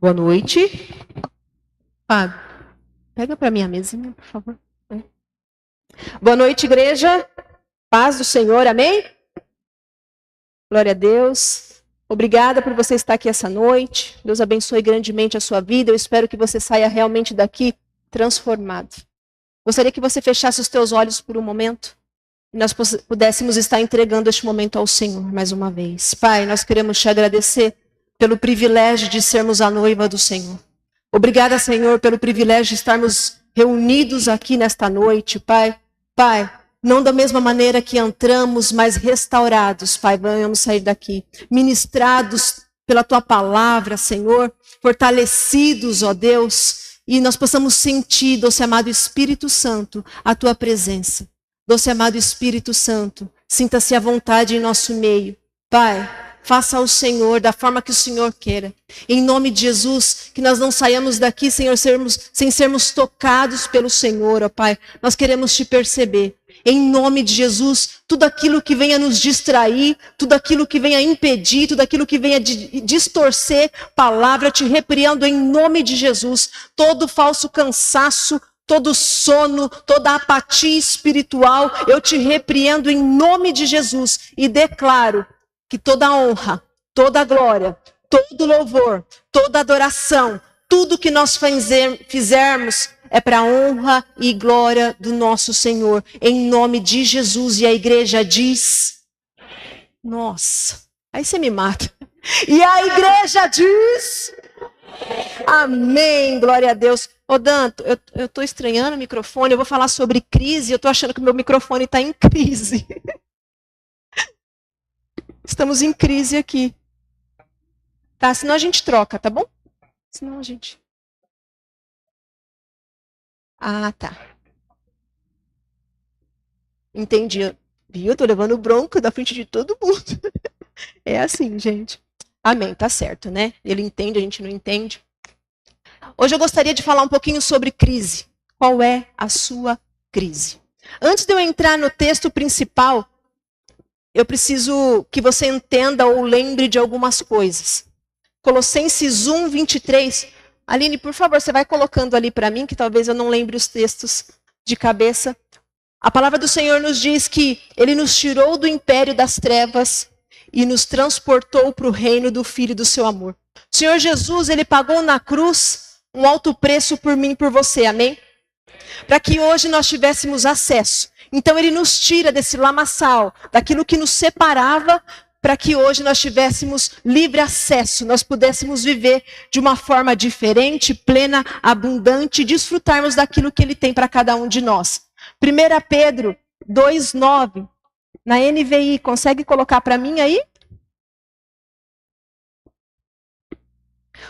Boa noite. Fábio, pega para mim a mesinha, por favor. Boa noite, igreja. Paz do Senhor, amém? Glória a Deus. Obrigada por você estar aqui essa noite. Deus abençoe grandemente a sua vida. Eu espero que você saia realmente daqui transformado. Gostaria que você fechasse os teus olhos por um momento e nós pudéssemos estar entregando este momento ao Senhor mais uma vez. Pai, nós queremos te agradecer pelo privilégio de sermos a noiva do Senhor. Obrigada, Senhor, pelo privilégio de estarmos reunidos aqui nesta noite, Pai. Pai, não da mesma maneira que entramos, mas restaurados, Pai, vamos sair daqui, ministrados pela Tua palavra, Senhor, fortalecidos, ó Deus, e nós possamos sentir, doce amado Espírito Santo, a Tua presença. Doce amado Espírito Santo, sinta-se à vontade em nosso meio. Pai, faça ao Senhor da forma que o Senhor queira. Em nome de Jesus, que nós não saiamos daqui, Senhor, sem sermos tocados pelo Senhor, ó Pai. Nós queremos te perceber. Em nome de Jesus, tudo aquilo que venha nos distrair, tudo aquilo que venha impedir, tudo aquilo que venha distorcer palavra, te repreendo em nome de Jesus. Todo falso cansaço, todo sono, toda apatia espiritual, eu te repreendo em nome de Jesus e declaro que toda honra, toda glória, todo louvor, toda adoração, tudo que nós fizermos é para a honra e glória do nosso Senhor, em nome de Jesus. E a igreja diz, nossa, aí você me mata. E a igreja diz, amém, glória a Deus. Ô Danto, eu estou estranhando o microfone, eu vou falar sobre crise, eu estou achando que o meu microfone está em crise. Estamos em crise aqui. Tá, senão a gente troca, tá bom? Senão a gente... Ah, tá. Entendi. Viu? Eu tô levando bronca da frente de todo mundo. É assim, gente. Amém, tá certo, né? Ele entende, a gente não entende. Hoje eu gostaria de falar um pouquinho sobre crise. Qual é a sua crise? Antes de eu entrar no texto principal, eu preciso que você entenda ou lembre de algumas coisas. Colossenses 1, 23. Aline, por favor, você vai colocando ali para mim, que talvez eu não lembre os textos de cabeça. A palavra do Senhor nos diz que Ele nos tirou do império das trevas e nos transportou para o reino do Filho do seu amor. O Senhor Jesus, Ele pagou na cruz um alto preço por mim e por você, amém? Para que hoje nós tivéssemos acesso. Então Ele nos tira desse lamaçal, daquilo que nos separava, para que hoje nós tivéssemos livre acesso, nós pudéssemos viver de uma forma diferente, plena, abundante, e desfrutarmos daquilo que Ele tem para cada um de nós. 1 Pedro 2,9, na NVI, consegue colocar para mim aí?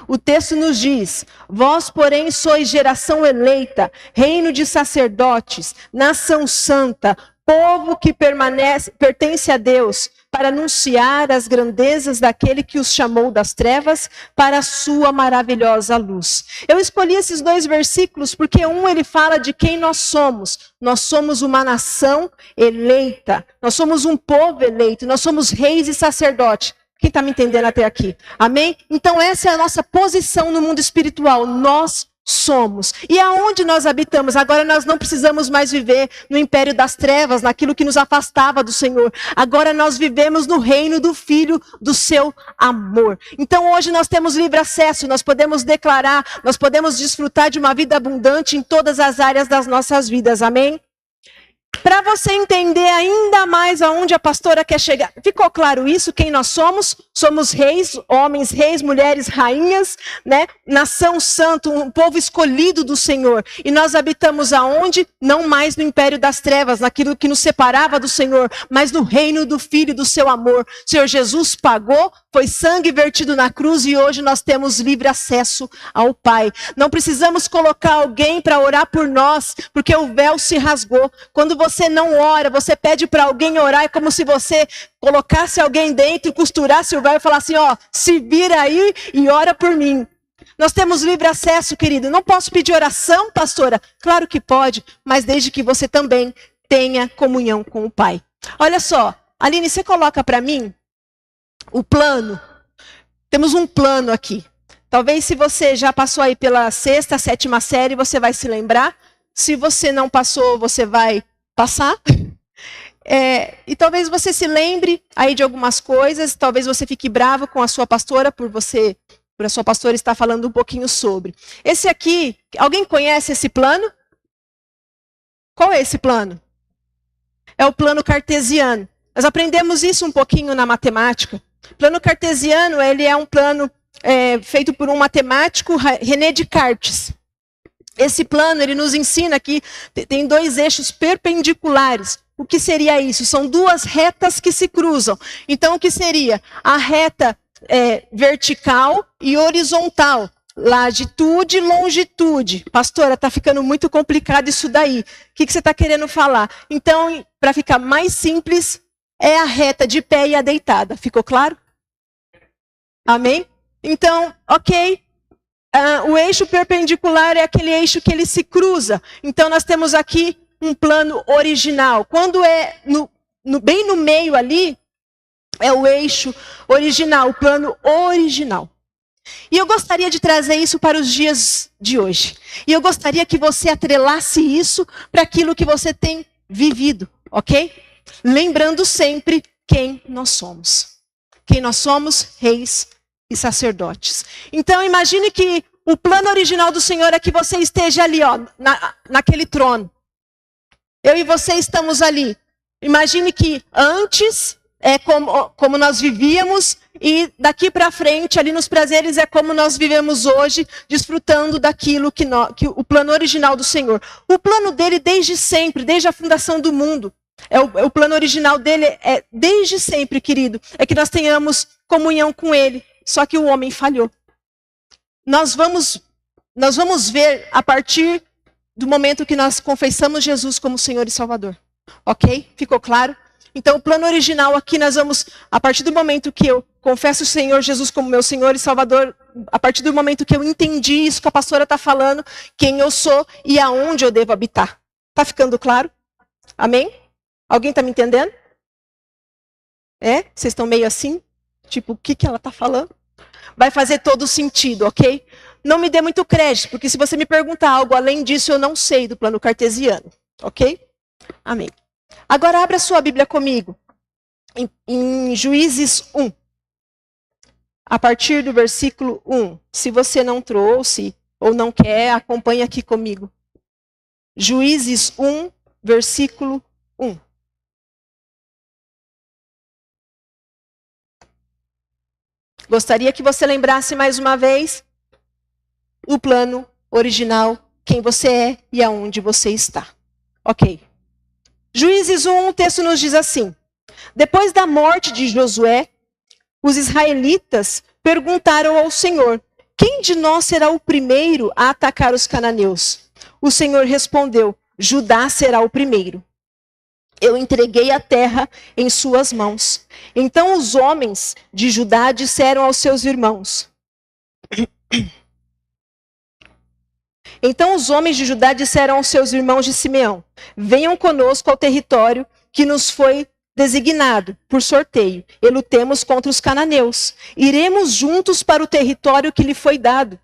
O texto nos diz, vós, porém, sois geração eleita, reino de sacerdotes, nação santa, povo que pertence a Deus, para anunciar as grandezas daquele que os chamou das trevas para a sua maravilhosa luz. Eu escolhi esses dois versículos porque ele fala de quem nós somos. Nós somos uma nação eleita, nós somos um povo eleito, nós somos reis e sacerdotes. Quem está me entendendo até aqui? Amém? Então essa é a nossa posição no mundo espiritual. Nós somos. E aonde nós habitamos? Agora nós não precisamos mais viver no império das trevas, naquilo que nos afastava do Senhor. Agora nós vivemos no reino do Filho do seu amor. Então hoje nós temos livre acesso, nós podemos declarar, nós podemos desfrutar de uma vida abundante em todas as áreas das nossas vidas. Amém? Para você entender ainda mais aonde a pastora quer chegar. Ficou claro isso? Quem nós somos? Somos reis, homens, reis, mulheres, rainhas, né? Nação santa, um povo escolhido do Senhor. E nós habitamos aonde? Não mais no império das trevas, naquilo que nos separava do Senhor, mas no reino do Filho do seu amor. O Senhor Jesus pagou, foi sangue vertido na cruz e hoje nós temos livre acesso ao Pai. Não precisamos colocar alguém para orar por nós, porque o véu se rasgou. Quando você não ora, você pede para alguém orar, é como se você colocasse alguém dentro, costurasse o véu e falasse assim, ó, se vira aí e ora por mim. Nós temos livre acesso, querido. Não posso pedir oração, pastora? Claro que pode, mas desde que você também tenha comunhão com o Pai. Olha só, Aline, você coloca para mim o plano. Temos um plano aqui. Talvez se você já passou aí pela 6ª, 7ª série, você vai se lembrar. Se você não passou, você vai passar. E talvez você se lembre aí de algumas coisas, talvez você fique bravo com a sua pastora por a sua pastora estar falando um pouquinho sobre. Esse aqui, alguém conhece esse plano? Qual é esse plano? É o plano cartesiano. Nós aprendemos isso um pouquinho na matemática. O plano cartesiano, ele é um plano feito por um matemático, René Descartes. Esse plano, ele nos ensina que tem 2 eixos perpendiculares. O que seria isso? São 2 retas que se cruzam. Então, o que seria? A reta vertical e horizontal. Latitude e longitude. Pastora, está ficando muito complicado isso daí. O que você está querendo falar? Então, para ficar mais simples, é a reta de pé e a deitada. Ficou claro? Amém? Então, ok. O eixo perpendicular é aquele eixo que ele se cruza. Então, nós temos aqui um plano original. Quando é bem no meio ali, é o eixo original, o plano original. E eu gostaria de trazer isso para os dias de hoje. E eu gostaria que você atrelasse isso para aquilo que você tem vivido, ok? Lembrando sempre quem nós somos. Quem nós somos? Reis e sacerdotes. Então imagine que o plano original do Senhor é que você esteja ali, ó, naquele trono. Eu e você estamos ali. Imagine que antes é como nós vivíamos e daqui para frente, ali nos prazeres, é como nós vivemos hoje, desfrutando daquilo que o plano original do Senhor. O plano dele desde sempre, desde a fundação do mundo. O plano original dele é desde sempre, querido, é que nós tenhamos comunhão com ele. Só que o homem falhou. Nós vamos ver a partir do momento que nós confessamos Jesus como Senhor e Salvador. Ok? Ficou claro? Então, o plano original aqui, nós vamos, a partir do momento que eu confesso o Senhor Jesus como meu Senhor e Salvador, a partir do momento que eu entendi isso que a pastora está falando, quem eu sou e aonde eu devo habitar. Está ficando claro? Amém? Alguém está me entendendo? Vocês estão meio assim? Tipo, o que ela está falando? Vai fazer todo sentido, ok? Não me dê muito crédito, porque se você me perguntar algo além disso, eu não sei do plano cartesiano, ok? Amém. Agora abra sua Bíblia comigo, em Juízes 1. A partir do versículo 1. Se você não trouxe ou não quer, acompanhe aqui comigo. Juízes 1, versículo 1. Gostaria que você lembrasse mais uma vez o plano original, quem você é e aonde você está. Ok. Juízes 1, o texto nos diz assim: depois da morte de Josué, os israelitas perguntaram ao Senhor: quem de nós será o primeiro a atacar os cananeus? O Senhor respondeu: Judá será o primeiro. Eu entreguei a terra em suas mãos. Então os homens de Judá disseram aos seus irmãos. Então os homens de Judá disseram aos seus irmãos de Simeão: venham conosco ao território que nos foi designado por sorteio, e lutemos contra os cananeus. Iremos juntos para o território que lhe foi dado.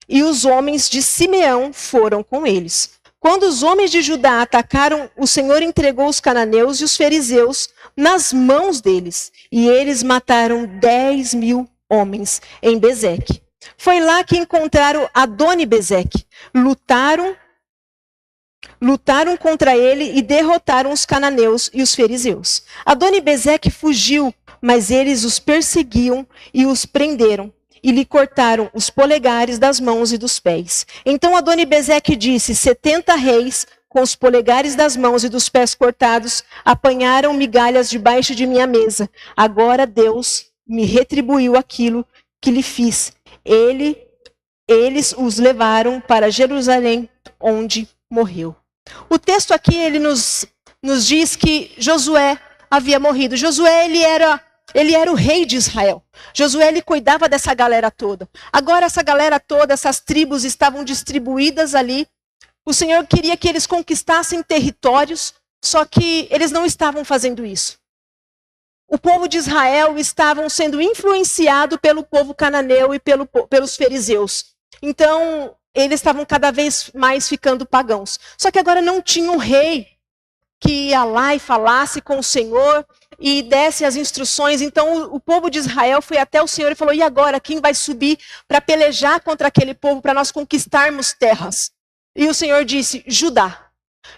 E os homens de Simeão foram com eles. Quando os homens de Judá atacaram, o Senhor entregou os cananeus e os fariseus nas mãos deles, e eles mataram 10.000 homens em Bezeque. Foi lá que encontraram Adoni-Bezeque. Lutaram contra ele e derrotaram os cananeus e os fariseus. Adoni-Bezeque fugiu, mas eles os perseguiam e os prenderam. E lhe cortaram os polegares das mãos e dos pés. Então Adoni-Bezeque disse: 70 reis, com os polegares das mãos e dos pés cortados, apanharam migalhas debaixo de minha mesa. Agora Deus me retribuiu aquilo que lhe fiz. Eles os levaram para Jerusalém, onde morreu. O texto aqui, ele nos diz que Josué havia morrido. Josué, ele era o rei de Israel. Josué, ele cuidava dessa galera toda. Agora essa galera toda, essas tribos estavam distribuídas ali. O Senhor queria que eles conquistassem territórios, só que eles não estavam fazendo isso. o povo de Israel estavam sendo influenciado pelo povo cananeu e pelos fariseus. Então, eles estavam cada vez mais ficando pagãos. Só que agora não tinha um rei que ia lá e falasse com o Senhor e desse as instruções. Então, o povo de Israel foi até o Senhor e falou: e agora, quem vai subir para pelejar contra aquele povo, para nós conquistarmos terras? E o Senhor disse: Judá.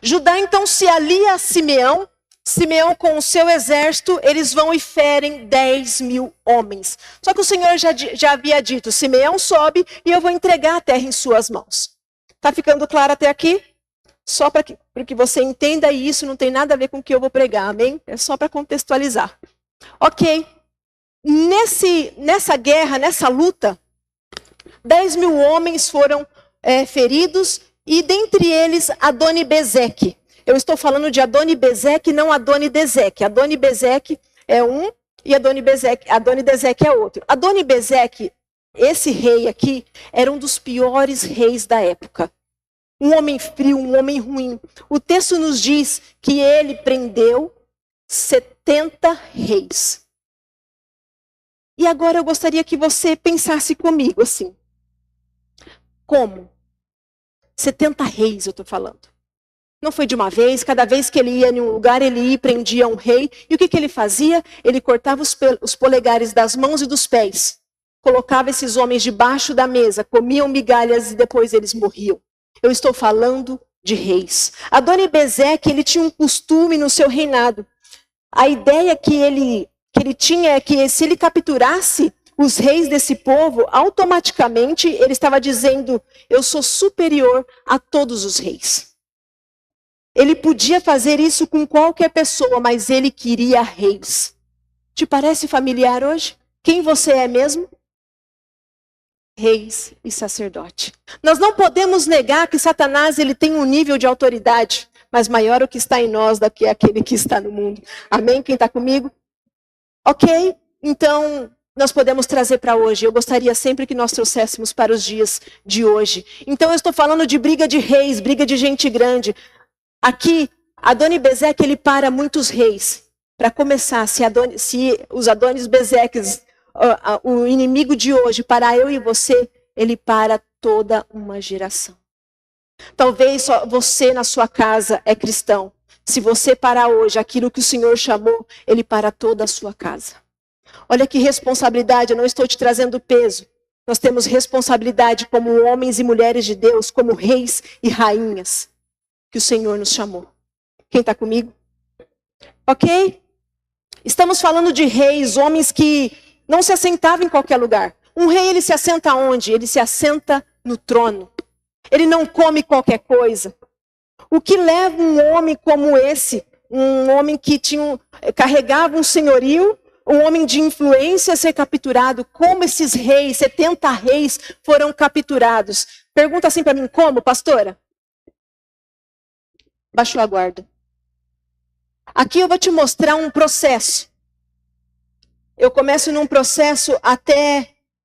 Judá, então, se alia a Simeão. Simeão, com o seu exército, eles vão e ferem 10.000 homens. Só que o Senhor já havia dito: Simeão sobe e eu vou entregar a terra em suas mãos. Está ficando claro até aqui? Só para que você entenda, e isso não tem nada a ver com o que eu vou pregar, amém? É só para contextualizar. Ok. Nessa guerra, nessa luta, 10.000 homens foram feridos, e dentre eles Adoni-Bezeque. Eu estou falando de Adoni-Bezeque, não Adoni-Dezeque. Adoni-Bezeque é um e Adoni-Dezeque é outro. Adoni-Bezeque, esse rei aqui, era um dos piores reis da época. Um homem frio, um homem ruim. O texto nos diz que ele prendeu 70 reis. E agora eu gostaria que você pensasse comigo assim. Como? 70 reis eu estou falando. Não foi de uma vez, cada vez que ele ia em um lugar, ele ia e prendia um rei. E o que ele fazia? Ele cortava os polegares das mãos e dos pés. Colocava esses homens debaixo da mesa, comiam migalhas e depois eles morriam. Eu estou falando de reis. Adoni-Bezeque, ele tinha um costume no seu reinado. A ideia que ele tinha é que se ele capturasse os reis desse povo, automaticamente ele estava dizendo: eu sou superior a todos os reis. Ele podia fazer isso com qualquer pessoa, mas ele queria reis. Te parece familiar hoje? Quem você é mesmo? Reis e sacerdote. Nós não podemos negar que Satanás ele tem um nível de autoridade, mas maior o que está em nós do que aquele que está no mundo. Amém? Quem está comigo? Ok? Então, nós podemos trazer para hoje. Eu gostaria sempre que nós trouxéssemos para os dias de hoje. Então, eu estou falando de briga de reis, briga de gente grande. Aqui, Adoni-Bezeque, ele para muitos reis. Para começar, se os Adonis-Bezeques, o inimigo de hoje, para eu e você, ele para toda uma geração. Talvez só você na sua casa é cristão. Se você parar hoje aquilo que o Senhor chamou, ele para toda a sua casa. Olha que responsabilidade, eu não estou te trazendo peso. Nós temos responsabilidade como homens e mulheres de Deus, como reis e rainhas, que o Senhor nos chamou. Quem está comigo? Ok? Estamos falando de reis, homens que não se assentavam em qualquer lugar. Um rei, ele se assenta onde? Ele se assenta no trono. Ele não come qualquer coisa. O que leva um homem como esse, um homem que carregava um senhorio, um homem de influência a ser capturado? Como esses reis, 70 reis, foram capturados? Pergunta assim para mim: como, pastora? Baixou a guarda. Aqui eu vou te mostrar um processo. Eu começo num processo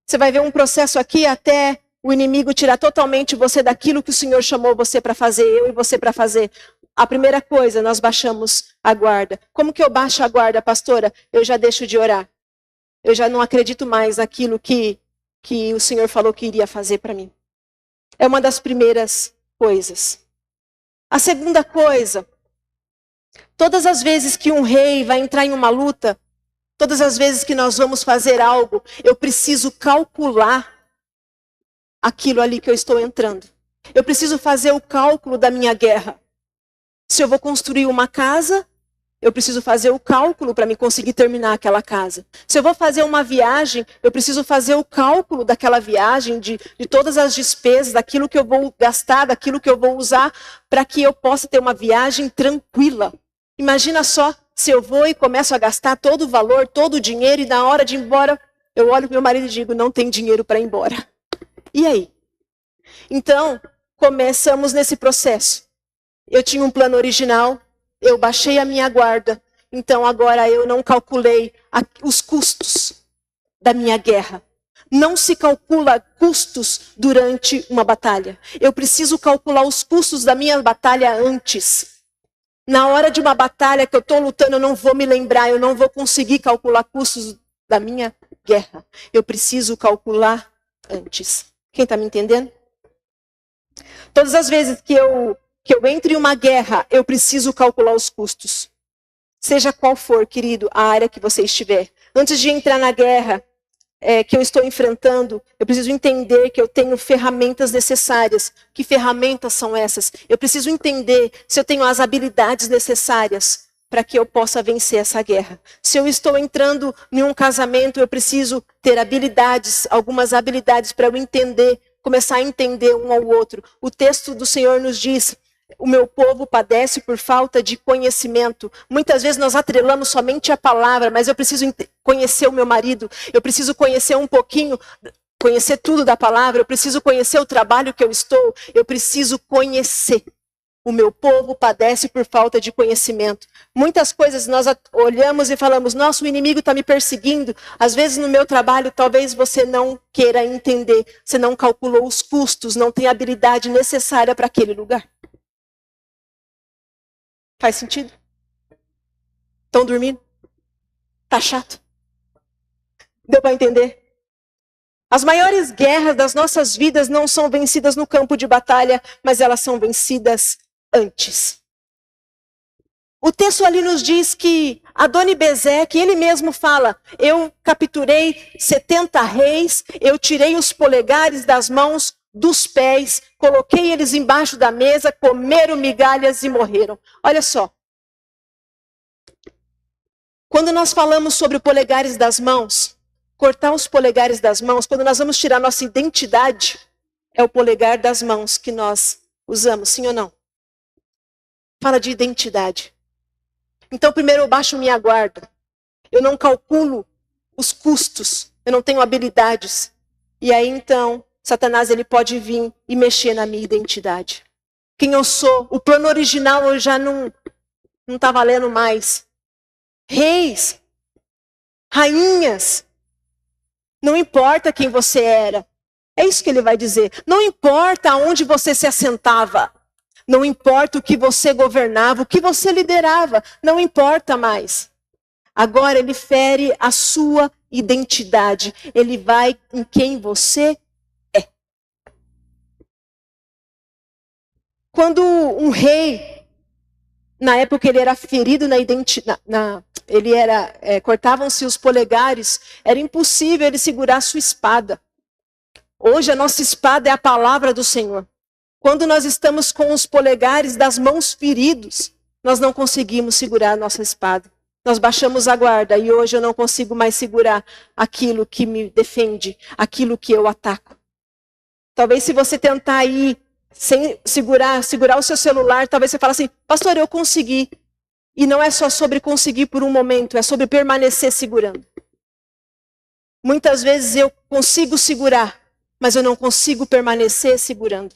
você vai ver um processo aqui até o inimigo tirar totalmente você daquilo que o Senhor chamou você para fazer, eu e você para fazer. A primeira coisa, nós baixamos a guarda. Como que eu baixo a guarda, pastora? Eu já deixo de orar. Eu já não acredito mais naquilo que o Senhor falou que iria fazer para mim. É uma das primeiras coisas. A segunda coisa, todas as vezes que um rei vai entrar em uma luta, todas as vezes que nós vamos fazer algo, eu preciso calcular aquilo ali que eu estou entrando. Eu preciso fazer o cálculo da minha guerra. Se eu vou construir uma casa, eu preciso fazer o cálculo para me conseguir terminar aquela casa. Se eu vou fazer uma viagem, eu preciso fazer o cálculo daquela viagem, de todas as despesas, daquilo que eu vou gastar, daquilo que eu vou usar, para que eu possa ter uma viagem tranquila. Imagina só, se eu vou e começo a gastar todo o valor, todo o dinheiro, e na hora de ir embora, eu olho para meu marido e digo: não tem dinheiro para ir embora. E aí? Então, começamos nesse processo. Eu tinha um plano original, eu baixei a minha guarda, então agora eu não calculei os custos da minha guerra. Não se calcula custos durante uma batalha. Eu preciso calcular os custos da minha batalha antes. Na hora de uma batalha que eu estou lutando, eu não vou me lembrar, eu não vou conseguir calcular custos da minha guerra. Eu preciso calcular antes. Quem está me entendendo? Todas as vezes que eu entro em uma guerra, eu preciso calcular os custos. Seja qual for, querido, a área que você estiver. Antes de entrar na guerra que eu estou enfrentando, eu preciso entender que eu tenho ferramentas necessárias. Que ferramentas são essas? Eu preciso entender se eu tenho as habilidades necessárias para que eu possa vencer essa guerra. Se eu estou entrando em um casamento, eu preciso ter habilidades, algumas habilidades para eu entender, começar a entender um ao outro. O texto do Senhor nos diz: o meu povo padece por falta de conhecimento. Muitas vezes nós atrelamos somente a palavra, mas eu preciso conhecer o meu marido, eu preciso conhecer um pouquinho, conhecer tudo da palavra, eu preciso conhecer o trabalho que eu estou, eu preciso conhecer. O meu povo padece por falta de conhecimento. Muitas coisas nós olhamos e falamos: nossa, o inimigo está me perseguindo. Às vezes no meu trabalho, talvez você não queira entender, você não calculou os custos, não tem a habilidade necessária para aquele lugar. Faz sentido? Estão dormindo? Tá chato? Deu para entender? As maiores guerras das nossas vidas não são vencidas no campo de batalha, mas elas são vencidas antes. O texto ali nos diz que Adoni-Bezeque, ele mesmo fala: eu capturei 70 reis, eu tirei os polegares das mãos, dos pés, coloquei eles embaixo da mesa, comeram migalhas e morreram. Olha só. Quando nós falamos sobre polegares das mãos, cortar os polegares das mãos, quando nós vamos tirar nossa identidade, é o polegar das mãos que nós usamos, sim ou não? Fala de identidade. Então, primeiro eu baixo minha guarda. Eu não calculo os custos. Eu não tenho habilidades. E aí, então, Satanás ele pode vir e mexer na minha identidade. Quem eu sou, o plano original eu já não está valendo mais. Reis, rainhas, não importa quem você era. É isso que ele vai dizer. Não importa onde você se assentava. Não importa o que você governava, o que você liderava. Não importa mais. Agora ele fere a sua identidade. Ele vai em quem você é. Quando um rei, na época ele era ferido na identidade, cortavam-se os polegares, era impossível ele segurar a sua espada. Hoje a nossa espada é a palavra do Senhor. Quando nós estamos com os polegares das mãos feridos, nós não conseguimos segurar a nossa espada. Nós baixamos a guarda e hoje eu não consigo mais segurar aquilo que me defende, aquilo que eu ataco. Talvez se você tentar ir sem segurar o seu celular, talvez você fale assim: pastor, eu consegui. E não é só sobre conseguir por um momento, é sobre permanecer segurando. Muitas vezes eu consigo segurar, mas eu não consigo permanecer segurando.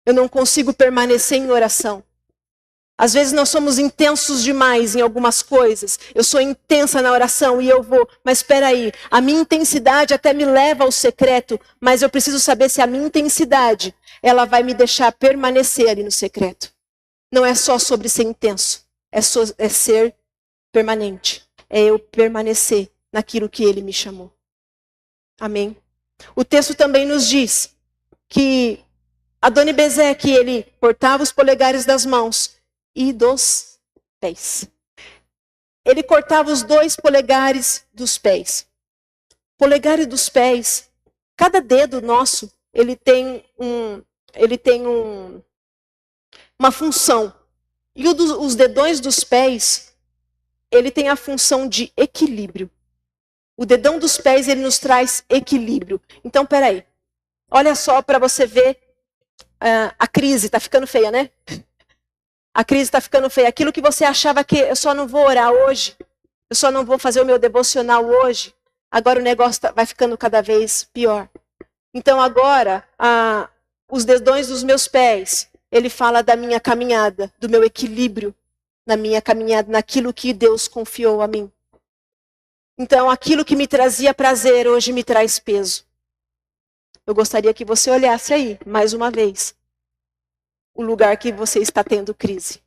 Eu não consigo permanecer em oração. Às vezes nós somos intensos demais em algumas coisas. Eu sou intensa na oração e eu vou, mas espera aí, a minha intensidade até me leva ao secreto, mas eu preciso saber se a minha intensidade, ela vai me deixar permanecer ali no secreto. Não é só sobre ser intenso, é ser permanente. É eu permanecer naquilo que ele me chamou. Amém? O texto também nos diz que Adoni-Bezeque, ele cortava os polegares das mãos e dos pés. Ele cortava os 2 polegares dos pés. Polegares dos pés, cada dedo nosso, ele tem uma função. E os dedões dos pés, ele tem a função de equilíbrio. O dedão dos pés, ele nos traz equilíbrio. Então, peraí. Olha só para você ver. A crise está ficando feia, né? A crise está ficando feia. Aquilo que você achava que eu só não vou orar hoje, eu só não vou fazer o meu devocional hoje, agora o negócio vai ficando cada vez pior. Então agora, os dedões dos meus pés, ele fala da minha caminhada, do meu equilíbrio na minha caminhada, naquilo que Deus confiou a mim. Então aquilo que me trazia prazer, hoje me traz peso. Eu gostaria que você olhasse aí, mais uma vez, o lugar que você está tendo crise.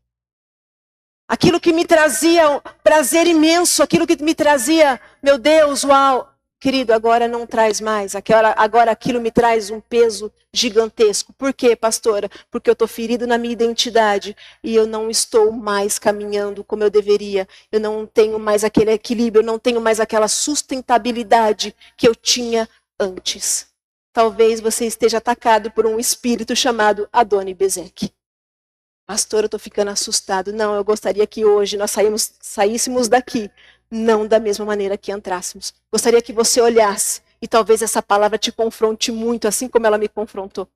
Aquilo que me trazia um prazer imenso, aquilo que me trazia, meu Deus, uau. Querido, agora não traz mais. Agora aquilo me traz um peso gigantesco. Por quê, pastora? Porque eu estou ferido na minha identidade e eu não estou mais caminhando como eu deveria. Eu não tenho mais aquele equilíbrio, eu não tenho mais aquela sustentabilidade que eu tinha antes. Talvez você esteja atacado por um espírito chamado Adoni-Bezek. Pastor, eu estou ficando assustado. Não, eu gostaria que hoje nós saíssemos daqui, não da mesma maneira que entrássemos. Gostaria que você olhasse e talvez essa palavra te confronte muito, assim como ela me confrontou.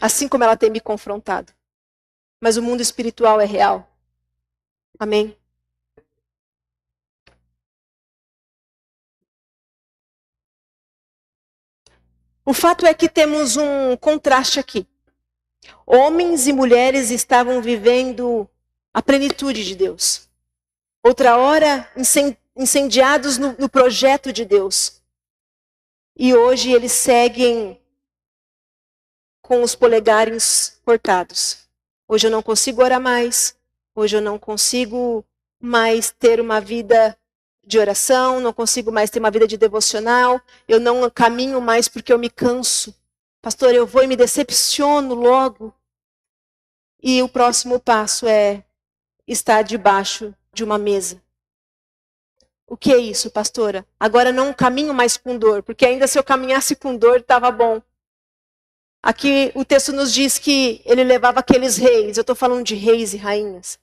Assim como ela tem me confrontado. Mas o mundo espiritual é real. Amém? O fato é que temos um contraste aqui. Homens e mulheres estavam vivendo a plenitude de Deus. Outra hora, incendiados no projeto de Deus. E hoje eles seguem com os polegares cortados. Hoje eu não consigo orar mais. Hoje eu não consigo mais ter uma vida de oração. Não consigo mais ter uma vida de devocional. Eu não caminho mais porque eu me canso. Pastor, eu vou e me decepciono logo. E o próximo passo é estar debaixo de uma mesa. O que é isso, pastora? Agora não caminho mais com dor, porque ainda se eu caminhasse com dor, estava bom. Aqui o texto nos diz que ele levava aqueles reis, eu estou falando de reis e rainhas,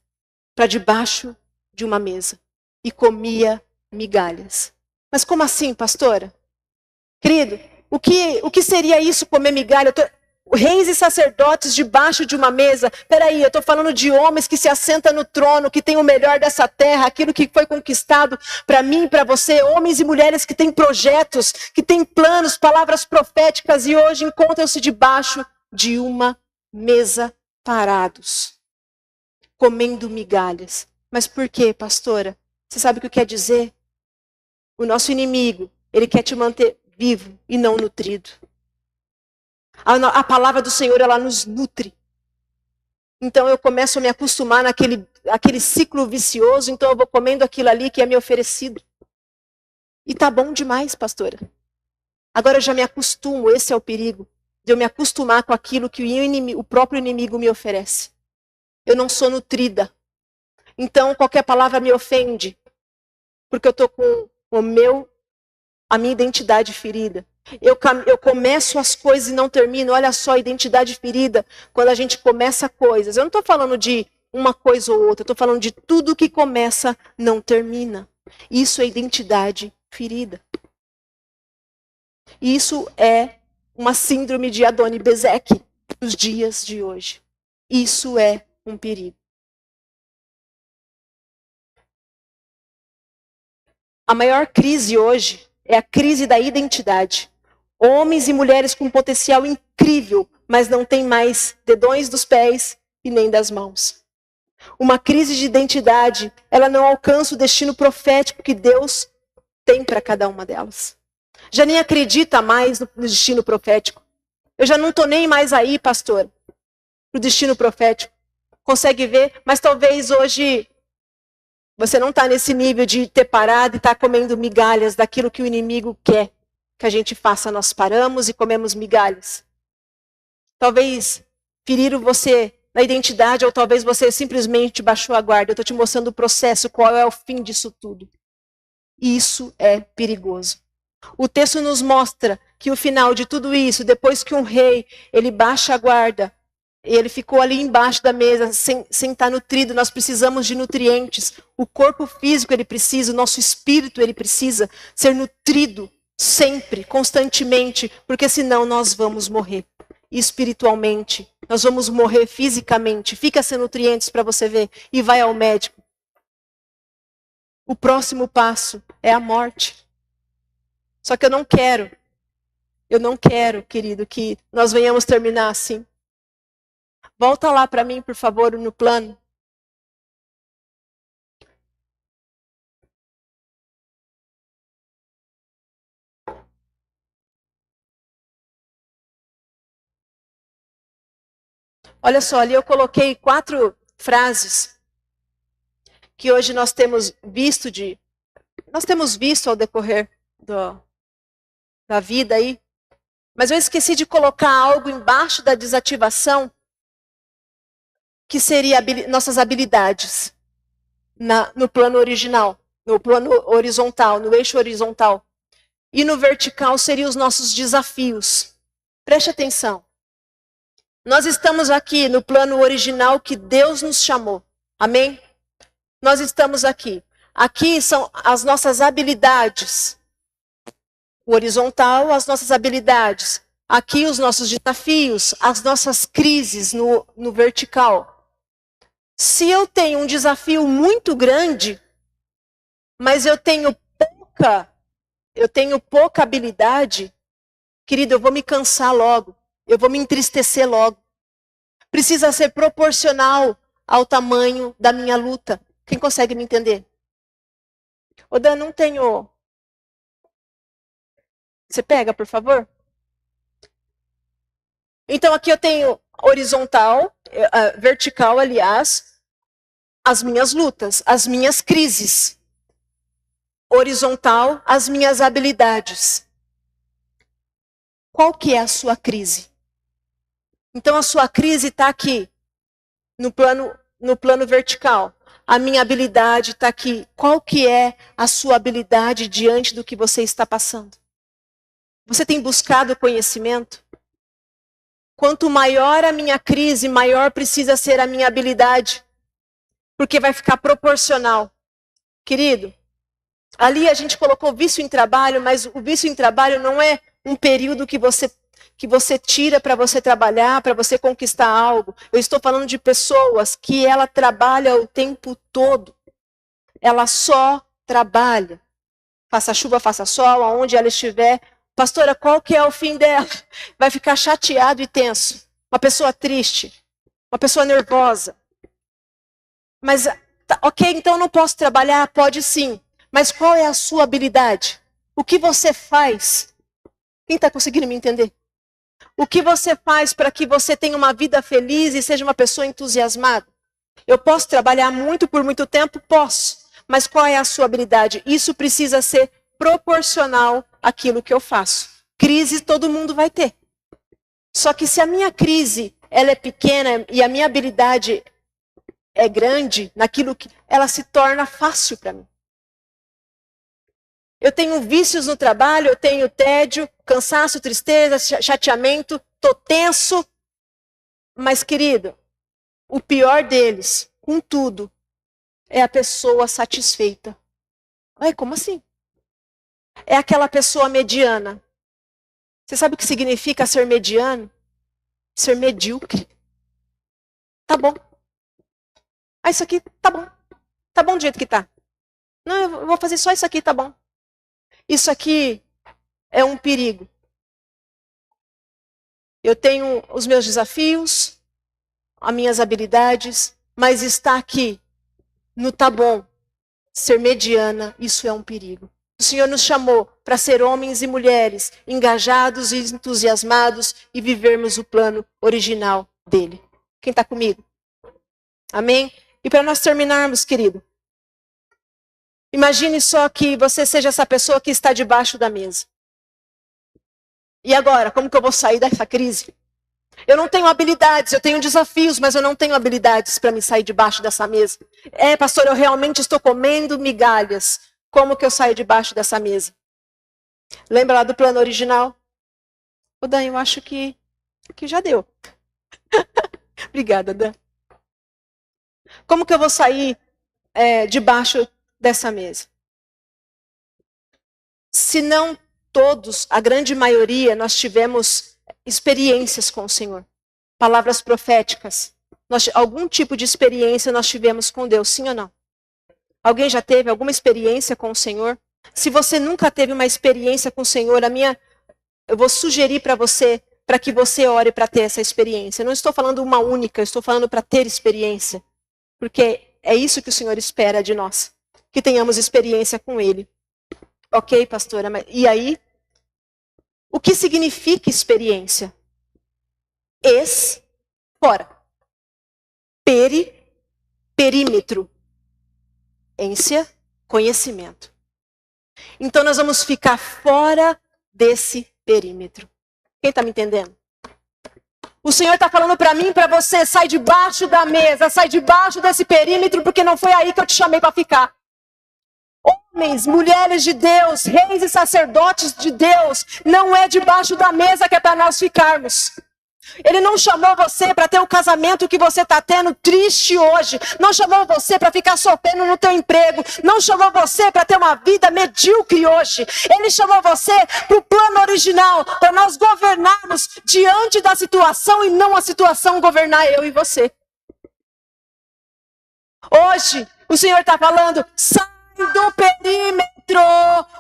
para debaixo de uma mesa e comia migalhas. Mas como assim, pastora? Querido, o que seria isso, comer migalha? Reis e sacerdotes debaixo de uma mesa. Peraí, eu estou falando de homens que se assentam no trono, que tem o melhor dessa terra, aquilo que foi conquistado para mim e para você. Homens e mulheres que têm projetos, que têm planos, palavras proféticas e hoje encontram-se debaixo de uma mesa parados, comendo migalhas. Mas por quê, pastora? Você sabe o que quer dizer? O nosso inimigo, ele quer te manter vivo e não nutrido. A palavra do Senhor, ela nos nutre. Então eu começo a me acostumar naquele ciclo vicioso, então eu vou comendo aquilo ali que é me oferecido. E tá bom demais, pastora. Agora eu já me acostumo, esse é o perigo, de eu me acostumar com aquilo que o próprio inimigo me oferece. Eu não sou nutrida. Então qualquer palavra me ofende, porque eu estou com a minha identidade ferida. Eu começo as coisas e não termino. Olha só, a identidade ferida. Quando a gente começa coisas. Eu não estou falando de uma coisa ou outra. Eu estou falando de tudo que começa, não termina. Isso é identidade ferida. Isso é uma síndrome de Adoni-Bezek nos dias de hoje. Isso é um perigo. A maior crise hoje é a crise da identidade. Homens e mulheres com potencial incrível, mas não têm mais dedões dos pés e nem das mãos. Uma crise de identidade, ela não alcança o destino profético que Deus tem para cada uma delas. Já nem acredita mais no destino profético. Eu já não estou nem mais aí, pastor, no destino profético. Consegue ver? Mas talvez hoje você não está nesse nível de ter parado e estar comendo migalhas daquilo que o inimigo quer que a gente faça. Nós paramos e comemos migalhas. Talvez feriram você na identidade, ou talvez você simplesmente baixou a guarda. Eu estou te mostrando o processo, qual é o fim disso tudo. Isso é perigoso. O texto nos mostra que o final de tudo isso, depois que um rei, ele baixa a guarda, ele ficou ali embaixo da mesa, sem estar nutrido. Nós precisamos de nutrientes. O corpo físico, ele precisa, o nosso espírito, ele precisa ser nutrido sempre, constantemente, porque senão nós vamos morrer espiritualmente. Nós vamos morrer fisicamente. Fica sem nutrientes para você ver e vai ao médico. O próximo passo é a morte. Só que eu não quero, querido, que nós venhamos terminar assim. Volta lá para mim, por favor, no plano. Olha só, ali eu coloquei 4 frases que hoje nós temos visto ao decorrer da vida aí, mas eu esqueci de colocar algo embaixo da desativação, que seria nossas habilidades no plano original, no plano horizontal, no eixo horizontal. E no vertical seriam os nossos desafios. Preste atenção. Nós estamos aqui no plano original que Deus nos chamou. Amém? Nós estamos aqui. Aqui são as nossas habilidades. O horizontal, as nossas habilidades. Aqui os nossos desafios, as nossas crises no vertical. Se eu tenho um desafio muito grande, mas eu tenho pouca habilidade, querido, eu vou me cansar logo. Eu vou me entristecer logo. Precisa ser proporcional ao tamanho da minha luta. Quem consegue me entender? Ô Dan, não tenho... Você pega, por favor? Então aqui eu tenho horizontal, vertical, aliás, as minhas lutas, as minhas crises. Horizontal, as minhas habilidades. Qual que é a sua crise? Então a sua crise está aqui, no plano vertical. A minha habilidade está aqui. Qual que é a sua habilidade diante do que você está passando? Você tem buscado conhecimento? Quanto maior a minha crise, maior precisa ser a minha habilidade. Porque vai ficar proporcional. Querido, ali a gente colocou vício em trabalho, mas o vício em trabalho não é um período que você tira para você trabalhar, para você conquistar algo. Eu estou falando de pessoas que ela trabalha o tempo todo. Ela só trabalha. Faça chuva, faça sol, aonde ela estiver. Pastora, qual que é o fim dela? Vai ficar chateado e tenso. Uma pessoa triste. Uma pessoa nervosa. Mas, ok, então eu não posso trabalhar? Pode sim. Mas qual é a sua habilidade? O que você faz? Quem está conseguindo me entender? O que você faz para que você tenha uma vida feliz e seja uma pessoa entusiasmada? Eu posso trabalhar muito por muito tempo? Posso. Mas qual é a sua habilidade? Isso precisa ser proporcional àquilo que eu faço. Crise todo mundo vai ter. Só que se a minha crise ela é pequena e a minha habilidade é grande, naquilo que ela se torna fácil para mim. Eu tenho vícios no trabalho, eu tenho tédio, cansaço, tristeza, chateamento, estou tenso. Mas, querido, o pior deles, contudo, é a pessoa satisfeita. Ué, como assim? É aquela pessoa mediana. Você sabe o que significa ser mediano? Ser medíocre. Tá bom. Ah, isso aqui tá bom. Tá bom do jeito que tá. Não, eu vou fazer só isso aqui, tá bom. Isso aqui é um perigo. Eu tenho os meus desafios, as minhas habilidades, mas estar aqui no tá bom, ser mediana, isso é um perigo. O Senhor nos chamou para ser homens e mulheres engajados e entusiasmados e vivermos o plano original dele. Quem está comigo? Amém? E para nós terminarmos, querido, imagine só que você seja essa pessoa que está debaixo da mesa. E agora, como que eu vou sair dessa crise? Eu não tenho habilidades, eu tenho desafios, mas eu não tenho habilidades para me sair debaixo dessa mesa. Pastor, eu realmente estou comendo migalhas. Como que eu saio debaixo dessa mesa? Lembra lá do plano original? Ô Dan, eu acho que já deu. Obrigada, Dan. Como que eu vou sair debaixo dessa mesa? Se não todos, a grande maioria, nós tivemos experiências com o Senhor. Palavras proféticas. Algum tipo de experiência nós tivemos com Deus, sim ou não? Alguém já teve alguma experiência com o Senhor? Se você nunca teve uma experiência com o Senhor, eu vou sugerir para você, para que você ore para ter essa experiência. Eu não estou falando uma única, eu estou falando para ter experiência. Porque é isso que o Senhor espera de nós. Que tenhamos experiência com Ele. Ok, pastora? E aí? O que significa experiência? Fora. Perímetro. ciência, conhecimento. Então nós vamos ficar fora desse perímetro. Quem está me entendendo? O Senhor está falando para mim e para você, sai debaixo da mesa, sai debaixo desse perímetro, porque não foi aí que eu te chamei para ficar. Homens, mulheres de Deus, reis e sacerdotes de Deus, não é debaixo da mesa que é para nós ficarmos. Ele não chamou você para ter o casamento que você está tendo triste hoje. Não chamou você para ficar sofrendo no teu emprego. Não chamou você para ter uma vida medíocre hoje. Ele chamou você para o plano original, para nós governarmos diante da situação e não a situação governar eu e você. Hoje, o Senhor está falando, sai do perímetro,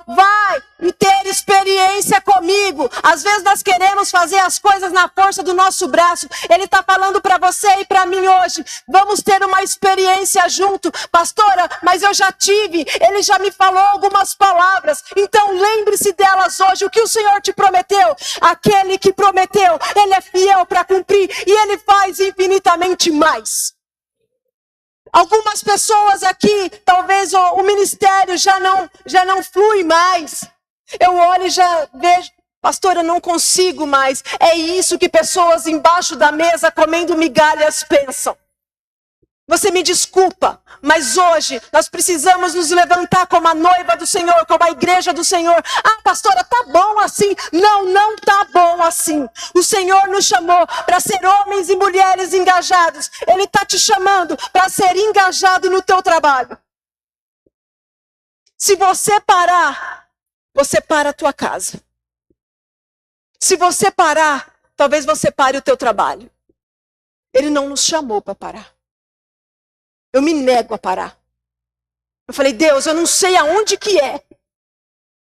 vai e ter experiência comigo. Às vezes nós queremos fazer as coisas na força do nosso braço. Ele está falando para você e para mim hoje, vamos ter uma experiência junto. Pastora, mas eu já tive, ele já me falou algumas palavras, então lembre-se delas hoje. O que o Senhor te prometeu? Aquele que prometeu, ele é fiel para cumprir e ele faz infinitamente mais. Algumas pessoas aqui, talvez o ministério já não flui mais. Eu olho e já vejo, pastor, eu não consigo mais. É isso que pessoas embaixo da mesa comendo migalhas pensam. Você me desculpa, mas hoje nós precisamos nos levantar como a noiva do Senhor, como a igreja do Senhor. Ah, pastora, tá bom assim. Não tá bom assim. O Senhor nos chamou para ser homens e mulheres engajados. Ele está te chamando para ser engajado no teu trabalho. Se você parar, você para a tua casa. Se você parar, talvez você pare o teu trabalho. Ele não nos chamou para parar. Eu me nego a parar. Eu falei, Deus, eu não sei aonde que é.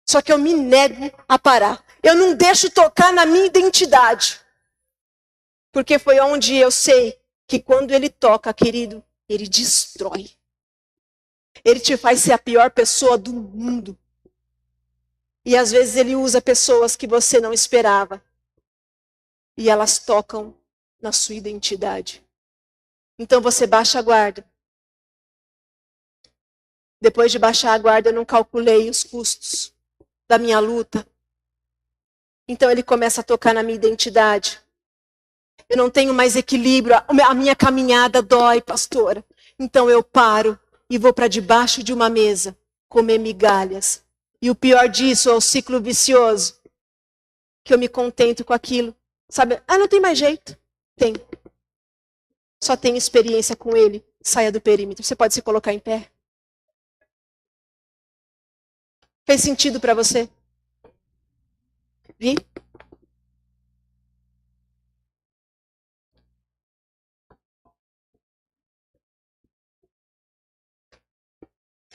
Só que eu me nego a parar. Eu não deixo tocar na minha identidade. Porque foi onde eu sei que quando ele toca, querido, ele destrói. Ele te faz ser a pior pessoa do mundo. E às vezes ele usa pessoas que você não esperava. E elas tocam na sua identidade. Então você baixa a guarda. Depois de baixar a guarda, eu não calculei os custos da minha luta. Então ele começa a tocar na minha identidade. Eu não tenho mais equilíbrio, a minha caminhada dói, pastora. Então eu paro e vou para debaixo de uma mesa comer migalhas. E o pior disso é o ciclo vicioso. Que eu me contento com aquilo. Sabe? Ah, não tem mais jeito. Tem. Só tem experiência com ele. Saia do perímetro. Você pode se colocar em pé? Fez sentido para você? Vi?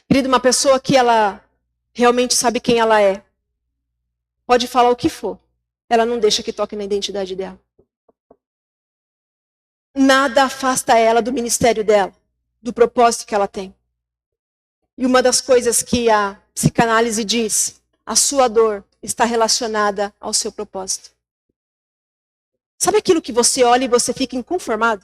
Querido, uma pessoa que ela realmente sabe quem ela é, pode falar o que for, ela não deixa que toque na identidade dela. Nada afasta ela do ministério dela, do propósito que ela tem. E uma das coisas que a psicanálise diz, a sua dor está relacionada ao seu propósito. Sabe aquilo que você olha e você fica inconformado?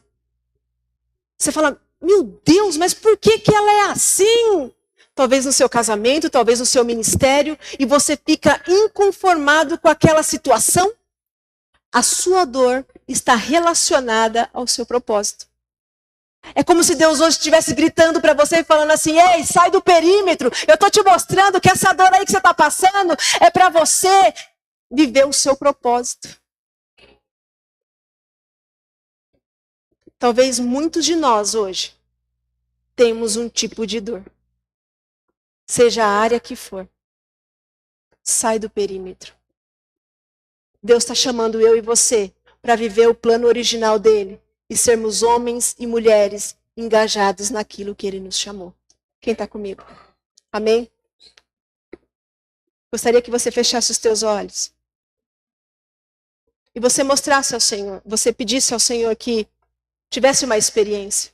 Você fala, meu Deus, mas por que ela é assim? Talvez no seu casamento, talvez no seu ministério, e você fica inconformado com aquela situação. A sua dor está relacionada ao seu propósito. É como se Deus hoje estivesse gritando para você e falando assim, ei, sai do perímetro, eu estou te mostrando que essa dor aí que você está passando é para você viver o seu propósito. Talvez muitos de nós hoje temos um tipo de dor. Seja a área que for. Sai do perímetro. Deus está chamando eu e você para viver o plano original dele e sermos homens e mulheres engajados naquilo que ele nos chamou. Quem está comigo? Amém? Gostaria que você fechasse os teus olhos. E você mostrasse ao Senhor, você pedisse ao Senhor que tivesse uma experiência.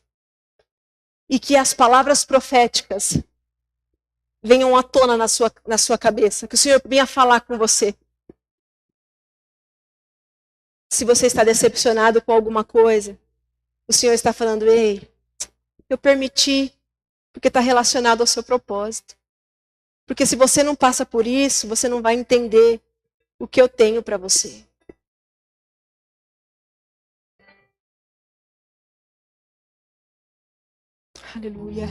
E que as palavras proféticas venham à tona na sua cabeça. Que o Senhor venha falar com você. Se você está decepcionado com alguma coisa, o Senhor está falando, ei, eu permiti Porque está relacionado ao seu propósito. Porque se você não passa por isso, você não vai entender o que eu tenho para você. Aleluia.